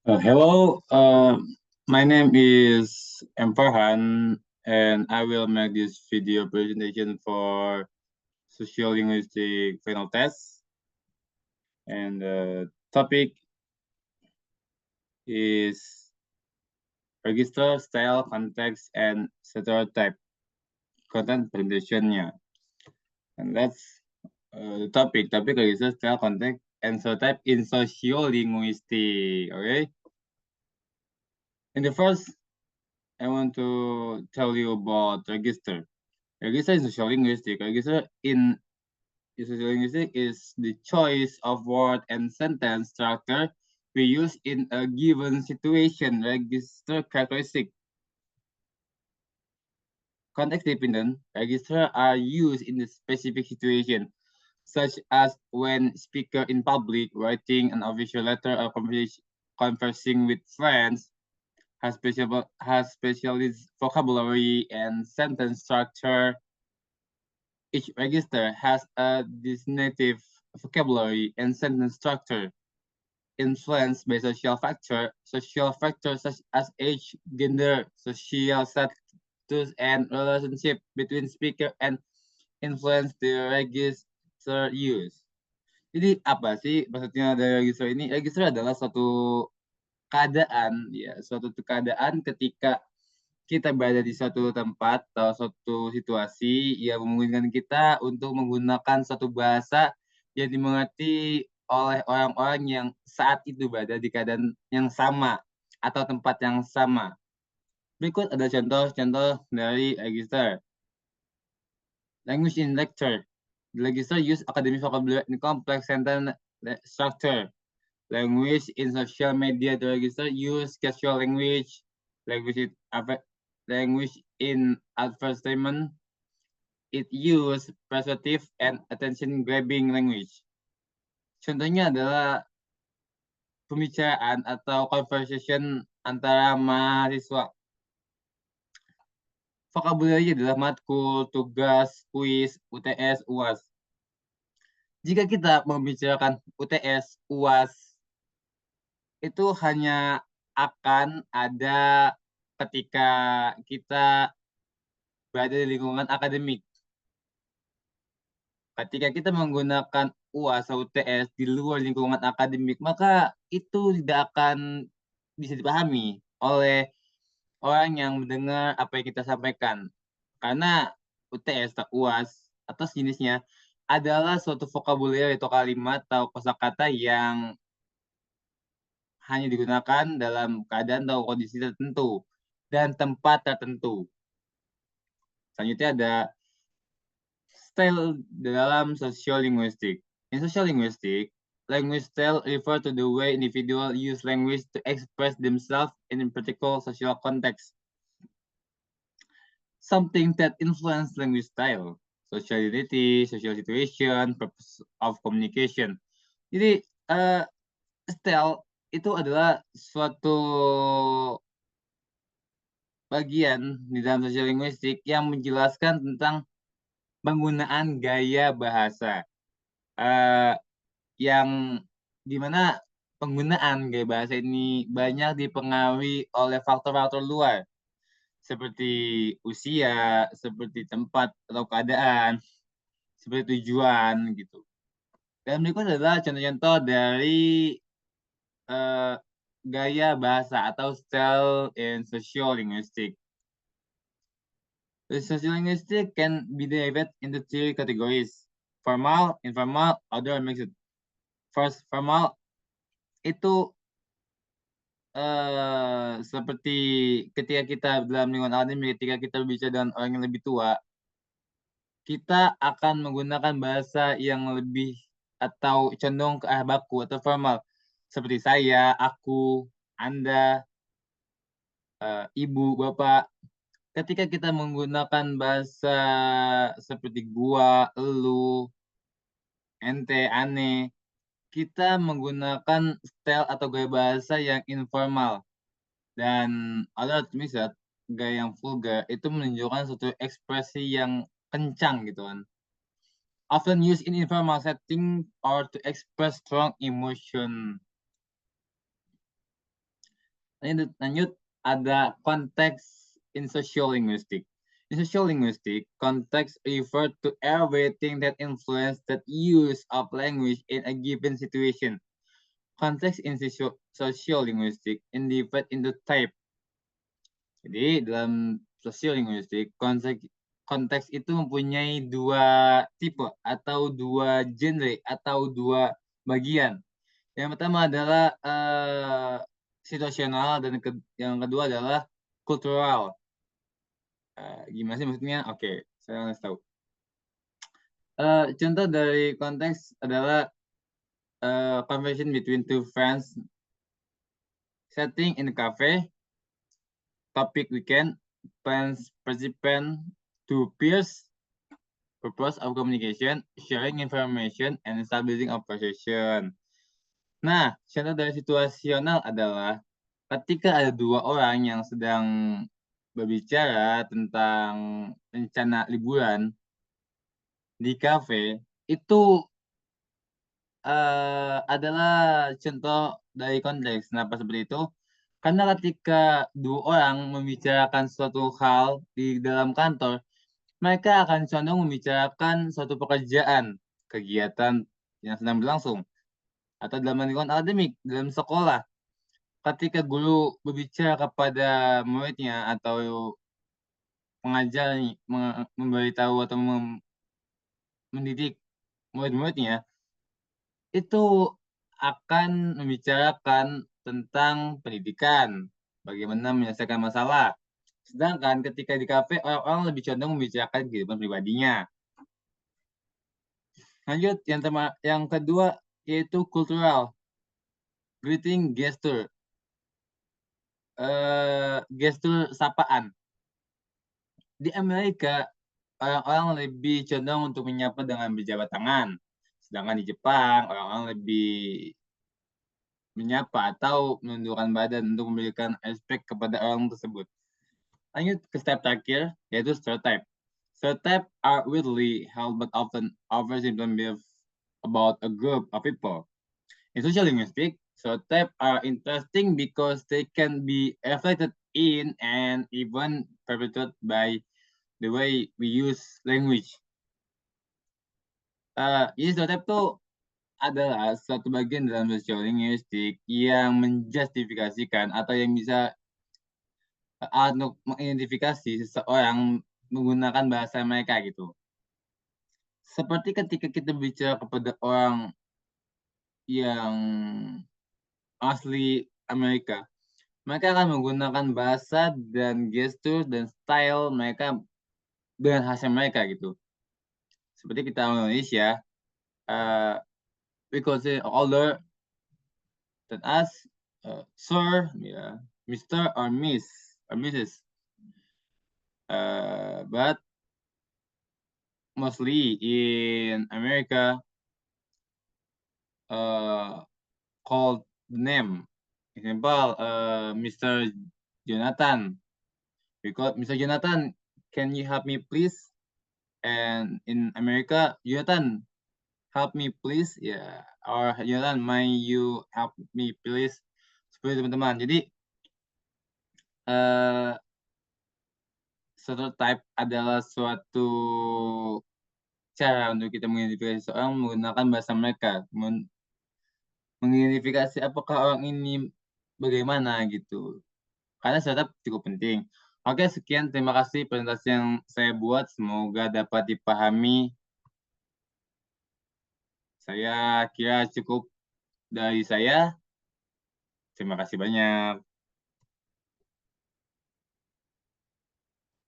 Hello, my name is M. Farhan, and I will make this video presentation for sociolinguistic final test. And the topic is register, style, context, and stereotype content presentation-nya. And that's the topic. Topic register, style, context, and stereotype in sociolinguistic. Okay. In the first, I want to tell you about register. Register in sociolinguistic. Register in sociolinguistic is the choice of word and sentence structure we use in a given situation. Register characteristic. Context dependent register are used in the specific situation, such as when speaker in public, writing an official letter, or conversing with friends, has specialist vocabulary and sentence structure. Each register has a designative vocabulary and sentence structure influenced by social factors such as age, gender, social status, and relationship between speaker and influence the register use. Jadi apa sih maksudnya dari register ini? Register adalah suatu keadaan, ya, suatu keadaan ketika kita berada di suatu tempat atau suatu situasi yang memungkinkan kita untuk menggunakan suatu bahasa yang dimengerti oleh orang-orang yang saat itu berada di keadaan yang sama atau tempat yang sama. Berikut ada contoh-contoh dari register. Language in lecture. The register use academic vocabulary in complex sentence structure. Language in social media. The register use casual language. Language in advertisement, it use persuasive and attention-grabbing language. Contohnya adalah pembicaraan atau conversation antara mahasiswa. Vocabulary adalah matkul, tugas, kuis, UTS, UAS. Jika kita membicarakan UTS, UAS, itu hanya akan ada ketika kita berada di lingkungan akademik. Ketika kita menggunakan UAS atau UTS di luar lingkungan akademik, maka itu tidak akan bisa dipahami oleh orang yang mendengar apa yang kita sampaikan. Karena UTS atau UAS atau jenisnya adalah suatu vocabulary atau kalimat atau kosakata yang hanya digunakan dalam keadaan atau kondisi tertentu dan tempat tertentu. Selanjutnya ada style dalam sociolinguistic. In sociolinguistic, language style refer to the way individuals use language to express themselves in a particular social context. Something that influence language style, social identity, social situation, purpose of communication. Jadi, style itu adalah suatu bagian di dalam sociolinguistic yang menjelaskan tentang penggunaan gaya bahasa. Yang dimana penggunaan gaya bahasa ini banyak dipengaruhi oleh faktor-faktor luar seperti usia, seperti tempat atau keadaan, seperti tujuan gitu. Dan berikut adalah contoh-contoh dari gaya bahasa atau style in sociolinguistic. The sociolinguistic can be divided into three categories: formal, informal, other, mixed. First, formal itu seperti ketika kita dalam lingkungan akademik, ketika kita berbicara dengan orang yang lebih tua, kita akan menggunakan bahasa yang lebih atau cenderung ke arah baku atau formal. Seperti saya, aku, Anda, ibu, bapak. Ketika kita menggunakan bahasa seperti gua, elu, ente, ane, kita menggunakan style atau gaya bahasa yang informal. Dan ada misal gaya yang vulgar itu menunjukkan suatu ekspresi yang kencang gitu kan. Often used in informal setting or to express strong emotion. Lanjut, ada konteks in social linguistic. In social linguistic, context refer to everything that influence that use of language in a given situation. Context in social linguistic divide into type. Jadi dalam social linguistic, konteks itu mempunyai dua tipe atau dua genre atau dua bagian. Yang pertama adalah situasional dan yang kedua adalah kultural. Gimana sih maksudnya? Oke, saya ngasih tahu. Contoh dari konteks adalah conversation between two friends, setting in a cafe, topic weekend, plans participant, two peers, purpose of communication, sharing information, and establishing a conversation. Nah, contoh dari situasional adalah ketika ada dua orang yang sedang berbicara tentang rencana liburan di kafe, itu adalah contoh dari konteks. Kenapa seperti itu? Karena ketika dua orang membicarakan suatu hal di dalam kantor, mereka akan condong membicarakan suatu pekerjaan, kegiatan yang sedang berlangsung, atau dalam lingkungan akademik, dalam sekolah. Ketika guru berbicara kepada muridnya atau pengajar memberitahu atau mendidik murid-muridnya, itu akan membicarakan tentang pendidikan, bagaimana menyelesaikan masalah. Sedangkan ketika di kafe, orang-orang lebih condong membicarakan kehidupan pribadinya. Lanjut, yang kedua yaitu kultural. Greeting gesture. Gestur sapaan. Di Amerika, orang-orang lebih condong untuk menyapa dengan berjabat tangan. Sedangkan di Jepang, orang-orang lebih menyapa atau menundukkan badan untuk memberikan respect kepada orang tersebut. Lanjut ke step terakhir, yaitu stereotype. Stereotype are widely held but often oversimplified about a group of people. In social linguistics, stereotypes are interesting because they can be reflected in and even perpetuated by the way we use language. Jadi stereotype itu adalah suatu bagian dalam social linguistic yang menjustifikasikan atau yang bisa untuk mengidentifikasi seseorang menggunakan bahasa mereka gitu. Seperti ketika kita bicara kepada orang yang asli Amerika, mereka akan menggunakan bahasa dan gestur dan style mereka dengan khasnya mereka gitu. Seperti kita orang Indonesia, we consider older than us, sir, yeah, Mr. or Miss or Mrs. But mostly in America, called the name. Example, Mr. Jonathan. Because Mr. Jonathan, can you help me please? And in America, Jonathan, help me please. Ya, or Jonathan, may you help me please? Seperti teman-teman. Jadi, stereotype adalah suatu cara untuk kita mengidentifikasi seorang menggunakan bahasa mereka. Mengidentifikasi apakah orang ini bagaimana gitu. Karena stereotype cukup penting. Oke, sekian. Terima kasih presentasi yang saya buat. Semoga dapat dipahami. Saya kira cukup dari saya. Terima kasih banyak.